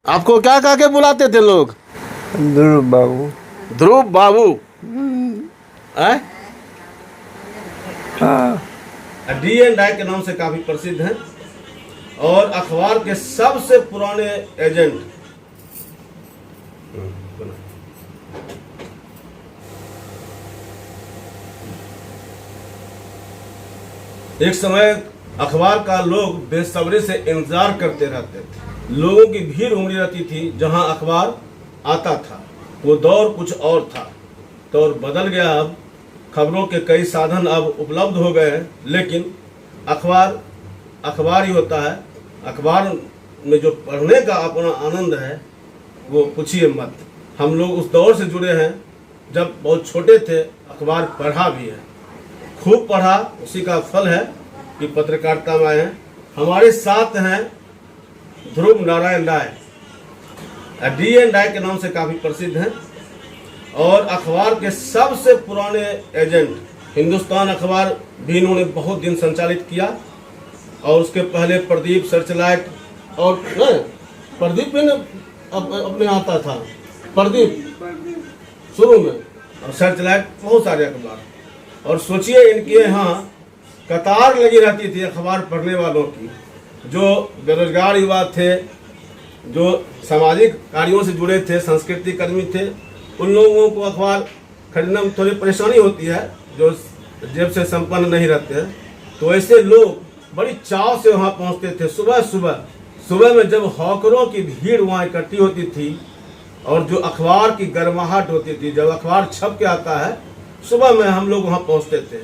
आपको क्या कह के बुलाते थे लोग? ध्रुव बाबू। ध्रुव बाबू? हाँ, डी एंड आई के नाम से काफी प्रसिद्ध हैं और अखबार के सबसे पुराने एजेंट। एक समय अखबार का लोग बेसब्री से इंतजार करते रहते थे। लोगों की भीड़ उमड़ी रहती थी। जहां अखबार आता था वो दौर कुछ और था। दौर बदल गया। अब खबरों के कई साधन अब उपलब्ध हो गए हैं, लेकिन अखबार ही होता है। अखबार में जो पढ़ने का अपना आनंद है वो पूछिए मत। हम लोग उस दौर से जुड़े हैं जब बहुत छोटे थे। अखबार पढ़ा भी है, खूब पढ़ा। उसी का फल है कि पत्रकारिता में आए हैं। हमारे साथ हैं ध्रुव Narayan Rai, D and I के नाम से काफ़ी प्रसिद्ध हैं और अखबार के सबसे पुराने एजेंट। हिंदुस्तान अखबार भी इन्होंने बहुत दिन संचालित किया और उसके पहले प्रदीप, सर्चलाइट और प्रदीप भी अपने आता था। प्रदीप शुरू में और सर्चलाइट, बहुत सारे अखबार। और सोचिए इनके यहाँ कतार लगी रहती थी अखबार पढ़ने वालों की। जो बेरोजगार युवा थे, जो सामाजिक कार्यों से जुड़े थे, संस्कृति कर्मी थे, उन लोगों को अखबार खरीदने में थोड़ी परेशानी होती है, जो जेब से संपन्न नहीं रहते हैं। तो ऐसे लोग बड़ी चाव से वहाँ पहुँचते थे। सुबह में जब हॉकरों की भीड़ वहाँ इकट्ठी होती थी और जो अखबार की गर्माहट होती थी, जब अखबार छप के आता है, सुबह में हम लोग वहाँ पहुँचते थे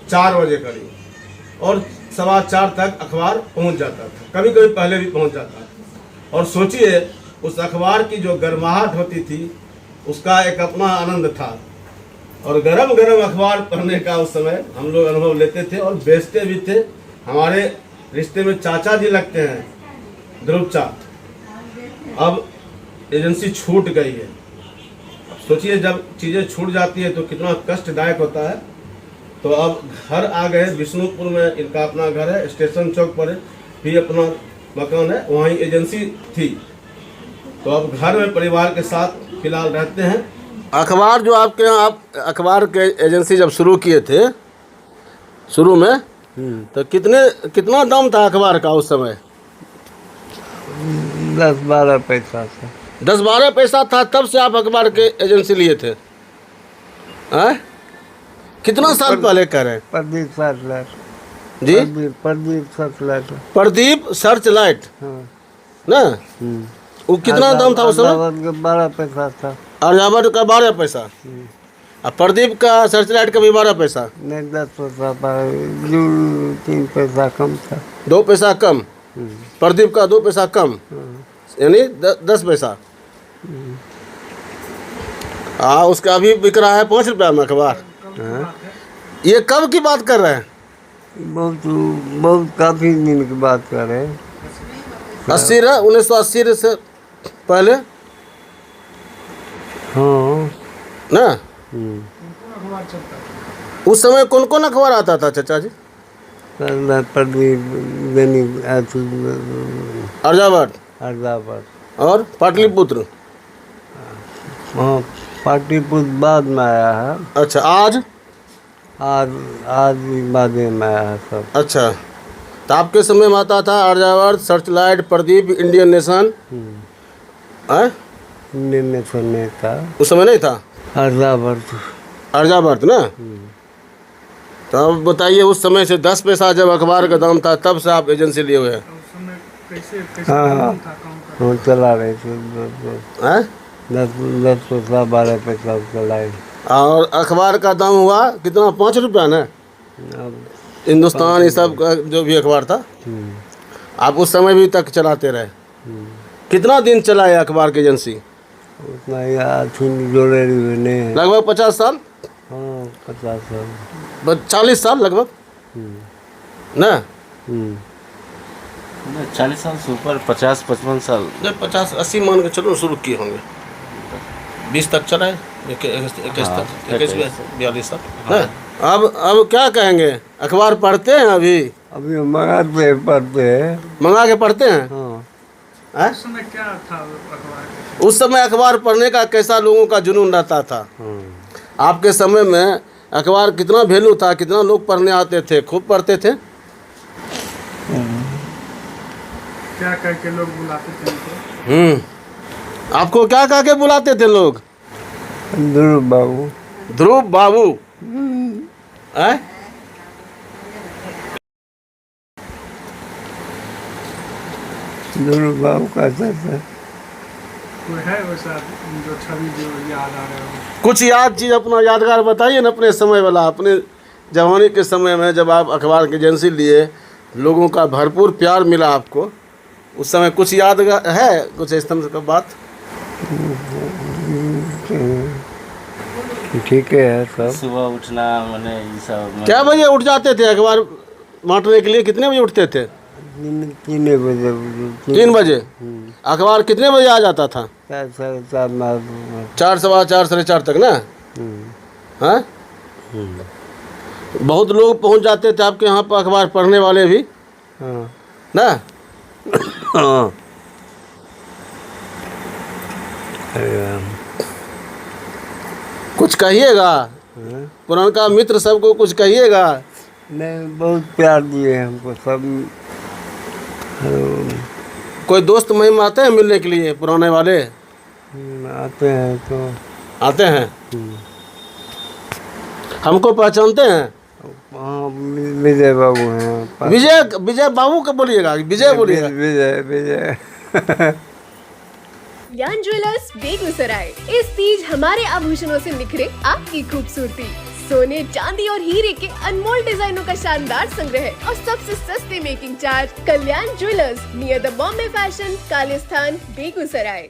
4 बजे करीब, और 4:15 तक अखबार पहुँच जाता था। कभी कभी पहले भी पहुँच जाता था। और सोचिए उस अखबार की जो गर्माहट होती थी उसका एक अपना आनंद था। और गरम गरम अखबार पढ़ने का उस समय हम लोग अनुभव लेते थे और बेचते भी थे। हमारे रिश्ते में चाचा जी लगते हैं, ध्रुव चा। अब एजेंसी छूट गई है। अब सोचिए जब चीज़ें छूट जाती है तो कितना कष्टदायक होता है। तो अब घर आ गए। विष्णुपुर में इनका अपना घर है, स्टेशन चौक पर भी अपना मकान है, वहीं एजेंसी थी। तो अब घर में परिवार के साथ फिलहाल रहते हैं। अखबार जो आपके यहाँ, आप अखबार के एजेंसी जब शुरू किए थे शुरू में, तो कितना दाम था अखबार का उस समय? 10-12 पैसा था। 10-12 पैसा था। तब से आप अखबार के एजेंसी लिए थे? कितना साल पहले कह रहे हैं? प्रदीप सर्चलाइट जी, प्रदीप सर्चलाइट। प्रदीप सर्चलाइट, हाँ ना? वो कितना दाम था उस समय? 12 पैसा था। अर्जावट का 12 पैसा और प्रदीप का, सर्चलाइट का भी 12 पैसा? नहीं, 10 पैसा, 3 पैसा कम था। 2 पैसा कम। प्रदीप का 2 पैसा कम, यानी 10 पैसा। उसका अभी बिक रहा है 5 रुपया में अखबार। ये कब की बात कर रहे हैं? बहुत काफी दिन की बात कर रहे हैं। 1980 से पहले, हाँ ना? उस समय कौन कौन अखबार आता था चाचा जी? अर्जावट और पाटलिपुत्र। हाँ, पाटलिपुत्र बाद में आया है। अच्छा, आज भी बाद में आया है सब। अच्छा, तो आपके समय में आता था अर्जावट, Searchlight, Pradeep, Indian Nation. Indian Nation नहीं था उस समय, नहीं था। अर्जावर्त ना? तो अब बताइए, उस समय से 10 पैसा जब अखबार का दाम था, तब से आप एजेंसी लिए हुए हैं? हाँ, चला रहे थे 10 पैसा, 12 पैसा चलाए। और अखबार का दाम हुआ कितना? 5 रुपया ना? हिंदुस्तान, ये सब का जो भी अखबार था, आप उस समय भी तक चलाते रहे? कितना दिन चला है अखबार की एजेंसी? उतना जोड़े नहीं, लगभग 50 साल। हाँ, 50 साल, 40 साल लगभग ना? 40 साल से ऊपर, 50-55 साल, 50-80 मान के चलो शुरू किए होंगे। 20 तक चला है, 21 तक, 42 साल। अब क्या कहेंगे? अखबार पढ़ते हैं? अभी मंगा के पढ़ते हैं। मंगा के पढ़ते हैं? हाँ। हैं? उस समय क्या था अखबार का? उस समय अखबार पढ़ने का कैसा लोगों का जुनून रहता था। आपके समय में अखबार कितना वैल्यू था, कितना लोग पढ़ने आते थे, खूब पढ़ते थे। क्या कह के लोग बुलाते थे इनको? आपको क्या कह के बुलाते थे लोग? ध्रुव बाबू। ध्रुव बाबू। हैं? ध्रुव बाबू कहता था। कोई है वैसा जो छवि जो याद आ रहे हो? कुछ याद चीज़ अपना यादगार बताइए ना, अपने समय वाला, अपने जवानी के समय में जब आप अखबार की एजेंसी लिए, लोगों का भरपूर प्यार मिला आपको, उस समय कुछ यादगार है, कुछ इस तरह का बात? ठीक है सब। सुबह उठना मैंने ये सब क्या बजे उठ जाते थे अखबार बांटने के लिए? कितने बजे उठते थे? 3 बजे। 3 बजे। अखबार कितने बजे आ जाता था? 4 साढ़े 4 मार। 4 सवा 4 साढ़े 4 तक ना? हाँ, बहुत लोग पहुंच जाते थे आपके यहाँ पर अखबार पढ़ने वाले भी हाँ ना? हाँ। कुछ कहिएगा, पुरानका मित्र सबको कुछ कहिएगा। नहीं, बहुत प्यार दिए हमको सब। कोई दोस्त महिम आते हैं मिलने के लिए पुराने वाले? आते हैं तो आते हैं। हमको पहचानते हैं? हाँ, विजय बाबू हैं। विजय, विजय बाबू को बोलिएगा, विजय बोलिएगा। विजय विजय। कल्याण ज्वेलर्स बेगूसराय। इस तीज हमारे आभूषणों से निखरे आपकी खूबसूरती। सोने, चांदी और हीरे के अनमोल डिजाइनों का शानदार संग्रह और सबसे सस्ते making charge. Kalyan Jewellers near the Bombay Fashion, कालिस्थान, बेगूसराय।